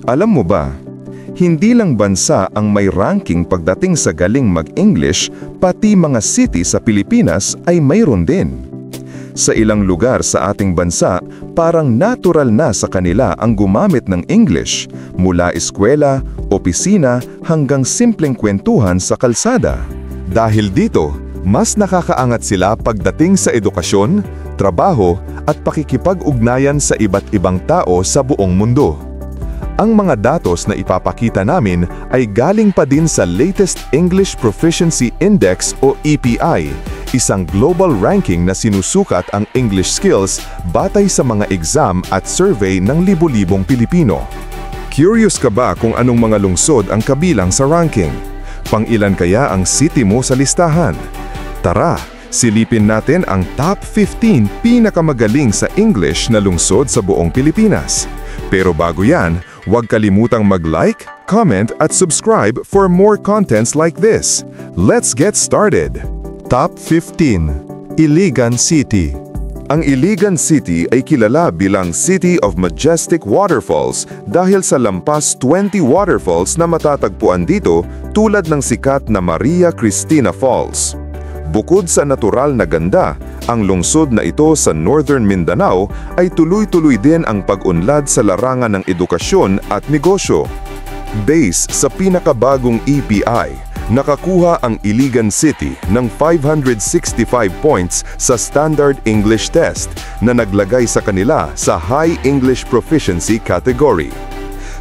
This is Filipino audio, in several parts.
Alam mo ba, hindi lang bansa ang may ranking pagdating sa galing mag-English, pati mga city sa Pilipinas ay mayroon din. Sa ilang lugar sa ating bansa, parang natural na sa kanila ang gumamit ng English, mula eskwela, opisina hanggang simpleng kwentuhan sa kalsada. Dahil dito, mas nakakaangat sila pagdating sa edukasyon, trabaho at pakikipag-ugnayan sa iba't ibang tao sa buong mundo. Ang mga datos na ipapakita namin ay galing pa din sa latest English Proficiency Index o EPI, isang global ranking na sinusukat ang English skills batay sa mga exam at survey ng libo-libong Pilipino. Curious ka ba kung anong mga lungsod ang kabilang sa ranking? Pang-ilan kaya ang city mo sa listahan? Tara, silipin natin ang top 15 pinakamagaling sa English na lungsod sa buong Pilipinas. Pero bago yan, huwag kalimutang mag-like, comment at subscribe for more contents like this. Let's get started! Top 15. Iligan City. Ang Iligan City ay kilala bilang City of Majestic Waterfalls dahil sa lampas 20 waterfalls na matatagpuan dito tulad ng sikat na Maria Cristina Falls. Bukod sa natural na ganda, ang lungsod na ito sa Northern Mindanao ay tuloy-tuloy din ang pag-unlad sa larangan ng edukasyon at negosyo. Base sa pinakabagong EPI, nakakuha ang Iligan City ng 565 points sa Standard English Test na naglagay sa kanila sa High English Proficiency category.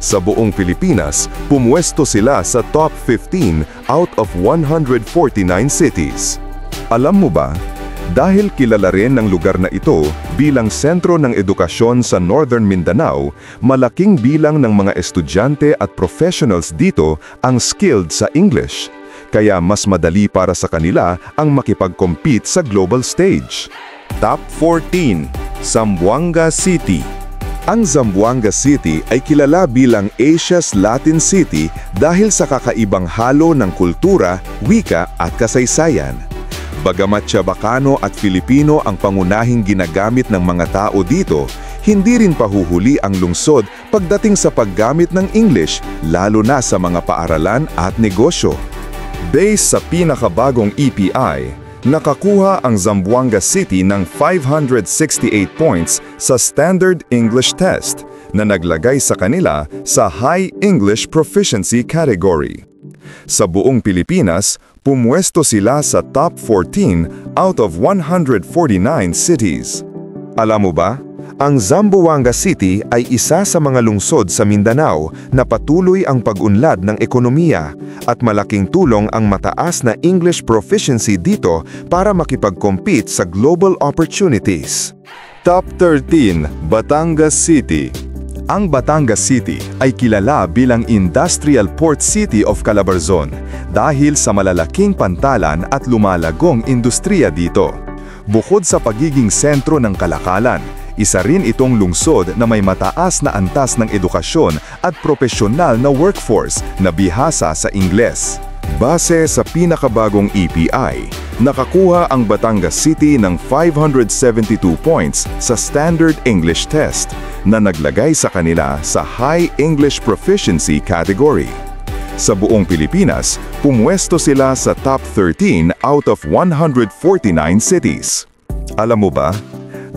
Sa buong Pilipinas, pumwesto sila sa top 15 out of 149 cities. Alam mo ba, dahil kilala rin ng lugar na ito bilang sentro ng edukasyon sa Northern Mindanao, malaking bilang ng mga estudyante at professionals dito ang skilled sa English. Kaya mas madali para sa kanila ang makipag-compete sa global stage. Top 14. Zamboanga City. Ang Zamboanga City ay kilala bilang Asia's Latin City dahil sa kakaibang halo ng kultura, wika at kasaysayan. Bagamat Chabacano at Filipino ang pangunahing ginagamit ng mga tao dito, hindi rin pahuhuli ang lungsod pagdating sa paggamit ng English, lalo na sa mga paaralan at negosyo. Based sa pinakabagong EPI, nakakuha ang Zamboanga City ng 568 points sa Standard English Test na naglagay sa kanila sa High English Proficiency category. Sa buong Pilipinas, pumwesto sila sa top 14 out of 149 cities. Alam mo ba, ang Zamboanga City ay isa sa mga lungsod sa Mindanao na patuloy ang pag-unlad ng ekonomiya at malaking tulong ang mataas na English proficiency dito para makipag-compete sa global opportunities. Top 13. Batangas City. Ang Batangas City ay kilala bilang Industrial Port City of Calabarzon dahil sa malalaking pantalan at lumalagong industriya dito. Bukod sa pagiging sentro ng kalakalan, isa rin itong lungsod na may mataas na antas ng edukasyon at propesyonal na workforce na bihasa sa Ingles. Base sa pinakabagong EPI, nakakuha ang Batangas City ng 572 points sa Standard English Test na naglagay sa kanila sa High English Proficiency category. Sa buong Pilipinas, pumwesto sila sa top 13 out of 149 cities. Alam mo ba?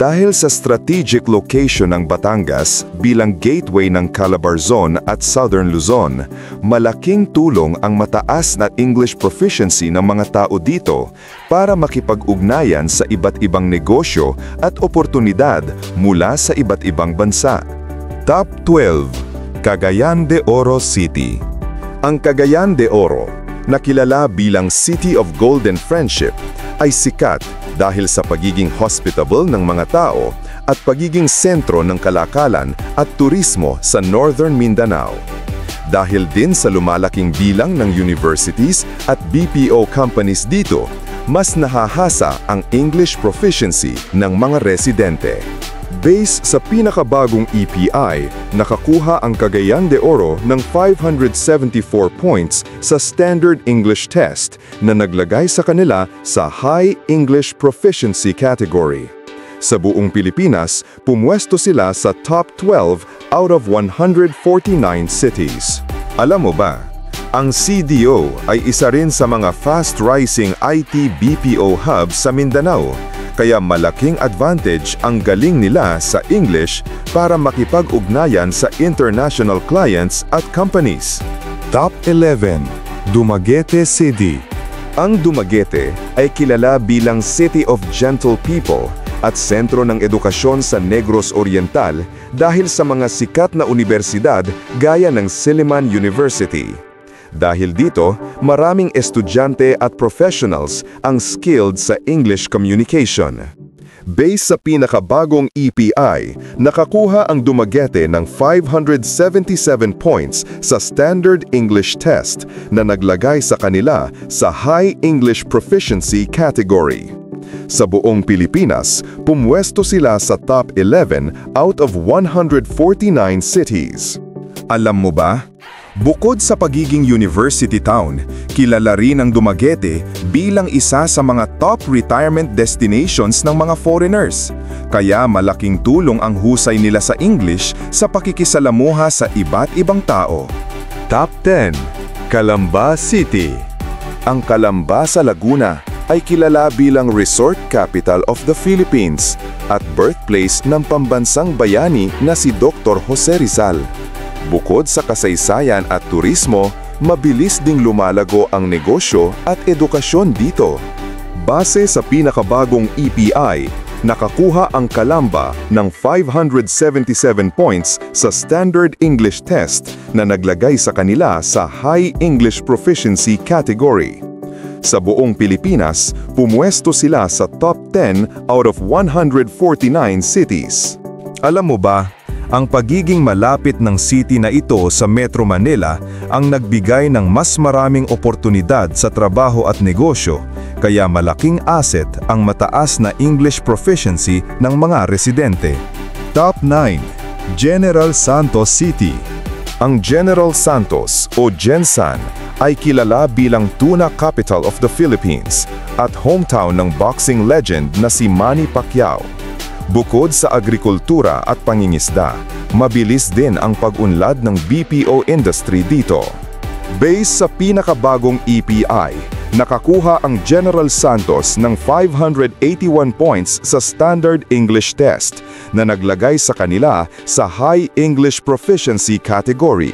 Dahil sa strategic location ng Batangas bilang gateway ng Calabarzon at Southern Luzon, malaking tulong ang mataas na English proficiency ng mga tao dito para makipag-ugnayan sa iba't ibang negosyo at oportunidad mula sa iba't ibang bansa. Top 12. Cagayan de Oro City. Ang Cagayan de Oro, na kilala bilang City of Golden Friendship, ay sikat dahil sa pagiging hospitable ng mga tao at pagiging sentro ng kalakalan at turismo sa Northern Mindanao. Dahil din sa lumalaking bilang ng universities at BPO companies dito, mas nahahasa ang English proficiency ng mga residente. Base sa pinakabagong EPI, nakakuha ang Cagayan de Oro ng 574 points sa Standard English Test na naglagay sa kanila sa High English Proficiency category. Sa buong Pilipinas, pumwesto sila sa top 12 out of 149 cities. Alam mo ba, ang CDO ay isa rin sa mga fast-rising IT BPO hubs sa Mindanao, kaya malaking advantage ang galing nila sa English para makipag-ugnayan sa international clients at companies. Top 11. Dumaguete City. Ang Dumaguete ay kilala bilang City of Gentle People at sentro ng edukasyon sa Negros Oriental dahil sa mga sikat na universidad gaya ng Silliman University. Dahil dito, maraming estudyante at professionals ang skilled sa English communication. Based sa pinakabagong EPI, nakakuha ang Dumaguete ng 577 points sa Standard English Test na naglagay sa kanila sa High English Proficiency category. Sa buong Pilipinas, pumwesto sila sa top 11 out of 149 cities. Alam mo ba? Bukod sa pagiging university town, kilala rin ang Dumaguete bilang isa sa mga top retirement destinations ng mga foreigners. Kaya malaking tulong ang husay nila sa English sa pakikisalamuha sa iba't ibang tao. Top 10. Calamba City. Ang Calamba sa Laguna ay kilala bilang Resort Capital of the Philippines at birthplace ng pambansang bayani na si Dr. Jose Rizal. Bukod sa kasaysayan at turismo, mabilis ding lumalago ang negosyo at edukasyon dito. Base sa pinakabagong EPI, nakakuha ang Calamba ng 577 points sa Standard English Test na naglagay sa kanila sa High English Proficiency category. Sa buong Pilipinas, pumwesto sila sa top 10 out of 149 cities. Alam mo ba, ang pagiging malapit ng city na ito sa Metro Manila ang nagbigay ng mas maraming oportunidad sa trabaho at negosyo, kaya malaking asset ang mataas na English proficiency ng mga residente. Top 9. General Santos City. Ang General Santos o Gensan ay kilala bilang tuna capital of the Philippines at hometown ng boxing legend na si Manny Pacquiao. Bukod sa agrikultura at pangingisda, mabilis din ang pag-unlad ng BPO industry dito. Based sa pinakabagong EPI, nakakuha ang General Santos ng 581 points sa Standard English Test na naglagay sa kanila sa High English Proficiency category.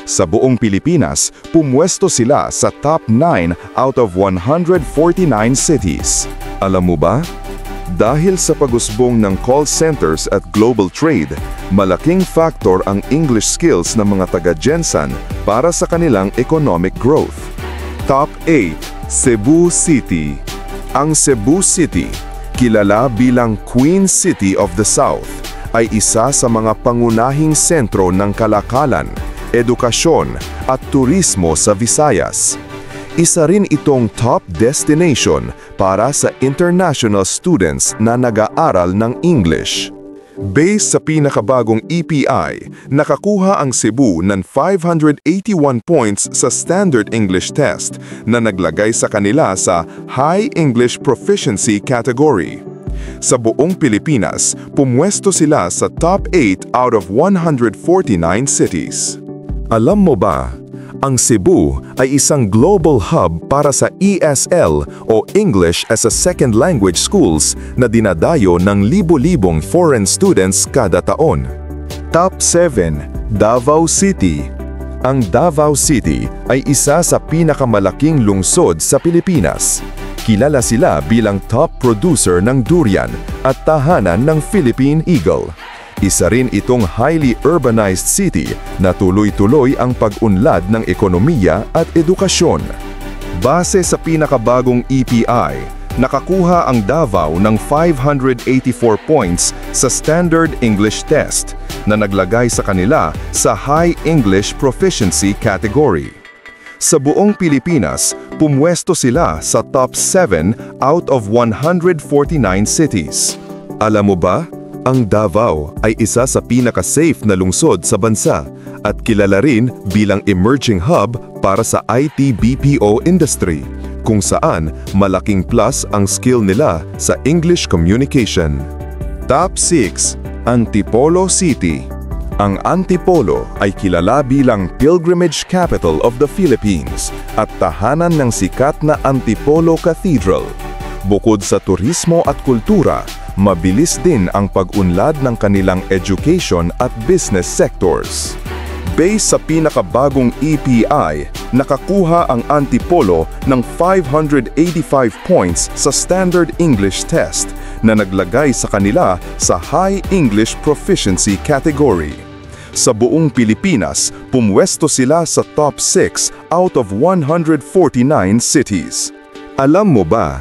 Sa buong Pilipinas, pumwesto sila sa top 9 out of 149 cities. Alam mo ba? Dahil sa pag-usbong ng call centers at global trade, malaking factor ang English skills ng mga taga-Gensan para sa kanilang economic growth. Top 8. Cebu City. Ang Cebu City, kilala bilang Queen City of the South, ay isa sa mga pangunahing sentro ng kalakalan, edukasyon at turismo sa Visayas. Isa rin itong top destination para sa international students na nag-aaral ng English. Based sa pinakabagong EPI, nakakuha ang Cebu ng 581 points sa Standard English Test na naglagay sa kanila sa High English Proficiency category. Sa buong Pilipinas, pumwesto sila sa top 8 out of 149 cities. Alam mo ba? Ang Cebu ay isang global hub para sa ESL o English as a Second Language schools na dinadayo ng libo-libong foreign students kada taon. Top 7. Davao City. Ang Davao City ay isa sa pinakamalaking lungsod sa Pilipinas. Kilala sila bilang top producer ng durian at tahanan ng Philippine Eagle. Isa rin itong highly urbanized city na tuloy-tuloy ang pag-unlad ng ekonomiya at edukasyon. Base sa pinakabagong EPI, nakakuha ang Davao ng 584 points sa Standard English Test na naglagay sa kanila sa High English Proficiency category. Sa buong Pilipinas, pumwesto sila sa top 7 out of 149 cities. Alam mo ba? Ang Davao ay isa sa pinaka-safe na lungsod sa bansa at kilala rin bilang emerging hub para sa IT BPO industry, kung saan malaking plus ang skill nila sa English communication. Top 6. Antipolo City. Ang Antipolo ay kilala bilang Pilgrimage Capital of the Philippines at tahanan ng sikat na Antipolo Cathedral. Bukod sa turismo at kultura, mabilis din ang pag-unlad ng kanilang education at business sectors. Based sa pinakabagong EPI, nakakuha ang Antipolo ng 585 points sa Standard English Test na naglagay sa kanila sa High English Proficiency category. Sa buong Pilipinas, pumwesto sila sa top 6 out of 149 cities. Alam mo ba,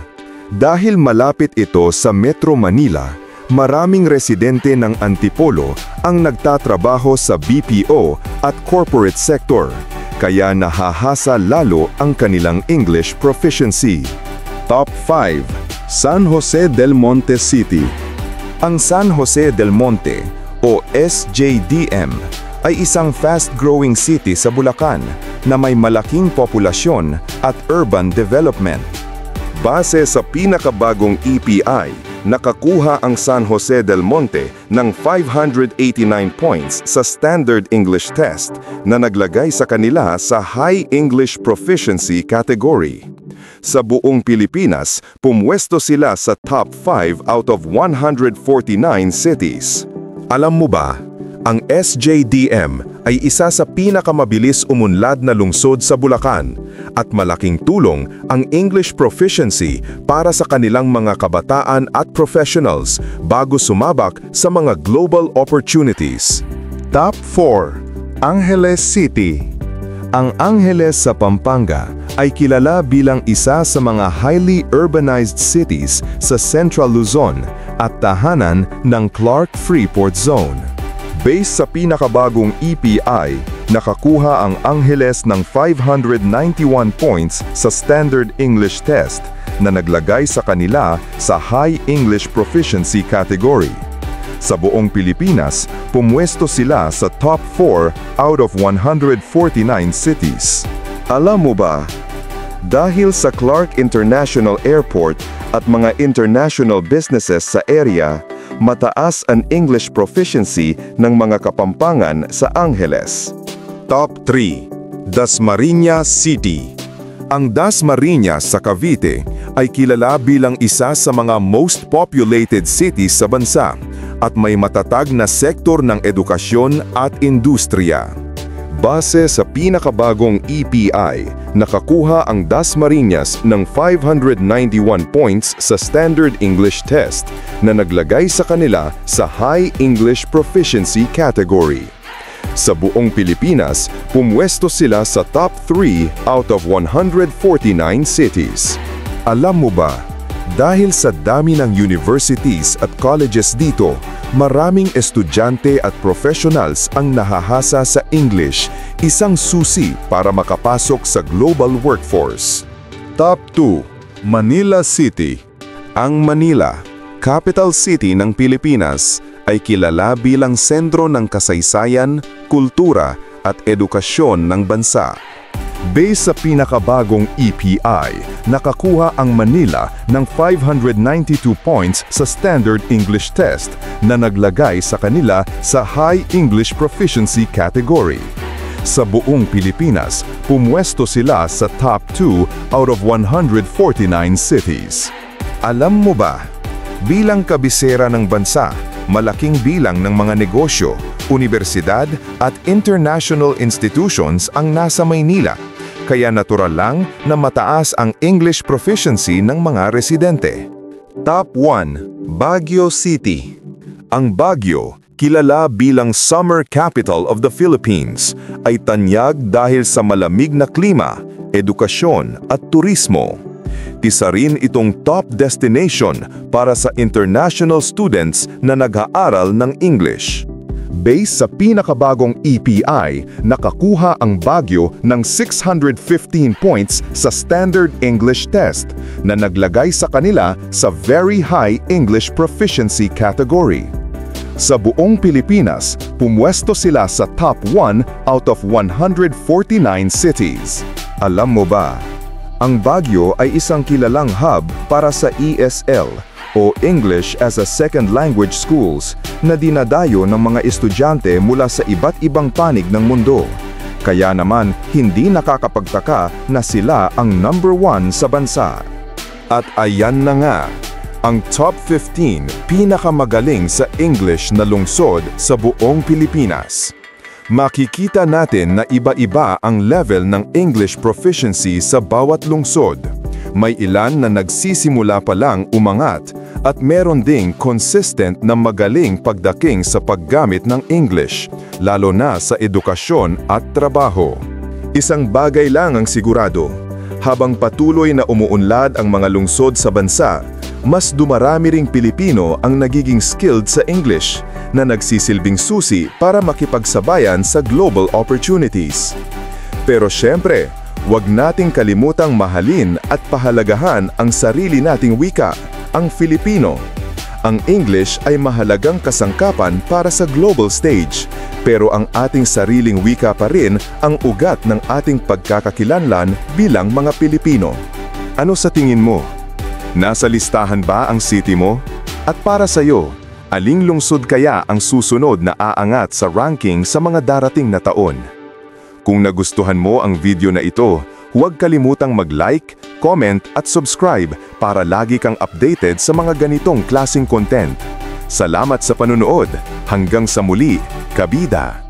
dahil malapit ito sa Metro Manila, maraming residente ng Antipolo ang nagtatrabaho sa BPO at corporate sector, kaya nahahasa lalo ang kanilang English proficiency. Top 5. San Jose del Monte City. Ang San Jose del Monte o SJDM ay isang fast-growing city sa Bulacan na may malaking populasyon at urban development. Base sa pinakabagong EPI, nakakuha ang San Jose del Monte ng 589 points sa Standard English Test na naglagay sa kanila sa High English Proficiency category. Sa buong Pilipinas, pumwesto sila sa top 5 out of 149 cities. Alam mo ba, ang SJDM ay isa sa pinakamabilis umunlad na lungsod sa Bulacan at malaking tulong ang English proficiency para sa kanilang mga kabataan at professionals bago sumabak sa mga global opportunities. Top 4. Angeles City. Ang Angeles sa Pampanga ay kilala bilang isa sa mga highly urbanized cities sa Central Luzon at tahanan ng Clark Freeport Zone. Based sa pinakabagong EPI, nakakuha ang Angeles ng 591 points sa Standard English Test na naglagay sa kanila sa High English Proficiency category. Sa buong Pilipinas, pumwesto sila sa top 4 out of 149 cities. Alam mo ba, dahil sa Clark International Airport at mga international businesses sa area, mataas ang English proficiency ng mga Kapampangan sa Angeles. Top 3. Dasmariñas City. Ang Dasmariñas sa Cavite ay kilala bilang isa sa mga most populated cities sa bansa at may matatag na sektor ng edukasyon at industriya. Base sa pinakabagong EPI, nakakuha ang Dasmariñas ng 591 points sa Standard English Test na naglagay sa kanila sa High English Proficiency category. Sa buong Pilipinas, pumwesto sila sa top 3 out of 149 cities. Alam mo ba, dahil sa dami ng universities at colleges dito, maraming estudyante at professionals ang nahahasa sa English, isang susi para makapasok sa global workforce. Top 2. Manila City. Ang Manila, capital city ng Pilipinas, ay kilala bilang sentro ng kasaysayan, kultura at edukasyon ng bansa. Based sa pinakabagong EPI, nakakuha ang Manila ng 592 points sa Standard English Test na naglagay sa kanila sa High English Proficiency category. Sa buong Pilipinas, pumwesto sila sa top 2 out of 149 cities. Alam mo ba, bilang kabisera ng bansa, malaking bilang ng mga negosyo, universidad at international institutions ang nasa Maynila, kaya natural lang na mataas ang English proficiency ng mga residente. Top 1. Baguio City. Ang Baguio, kilala bilang Summer Capital of the Philippines, ay tanyag dahil sa malamig na klima, edukasyon at turismo. Isa rin itong top destination para sa international students na nag-aaral ng English. Based sa pinakabagong EPI, nakakuha ang Baguio ng 615 points sa Standard English Test na naglagay sa kanila sa Very High English Proficiency category. Sa buong Pilipinas, pumwesto sila sa top 1 out of 149 cities. Alam mo ba, ang Baguio ay isang kilalang hub para sa ESL o English as a Second Language schools na dinadayo ng mga estudyante mula sa iba't ibang panig ng mundo. Kaya naman, hindi nakakapagtaka na sila ang number 1 sa bansa. At ayan na nga, ang top 15 pinakamagaling sa English na lungsod sa buong Pilipinas. Makikita natin na iba-iba ang level ng English proficiency sa bawat lungsod. May ilan na nagsisimula pa lang umangat at meron ding consistent na magaling pagdating sa paggamit ng English, lalo na sa edukasyon at trabaho. Isang bagay lang ang sigurado, habang patuloy na umuunlad ang mga lungsod sa bansa, mas dumarami ring Pilipino ang nagiging skilled sa English na nagsisilbing susi para makipagsabayan sa global opportunities. Pero syempre, huwag nating kalimutang mahalin at pahalagahan ang sarili nating wika, ang Filipino. Ang English ay mahalagang kasangkapan para sa global stage, pero ang ating sariling wika pa rin ang ugat ng ating pagkakakilanlan bilang mga Pilipino. Ano sa tingin mo? Nasa listahan ba ang city mo? At para sa'yo, aling lungsod kaya ang susunod na aangat sa ranking sa mga darating na taon? Kung nagustuhan mo ang video na ito, huwag kalimutang mag-like, comment at subscribe para lagi kang updated sa mga ganitong klaseng content. Salamat sa panunood. Hanggang sa muli, kabida!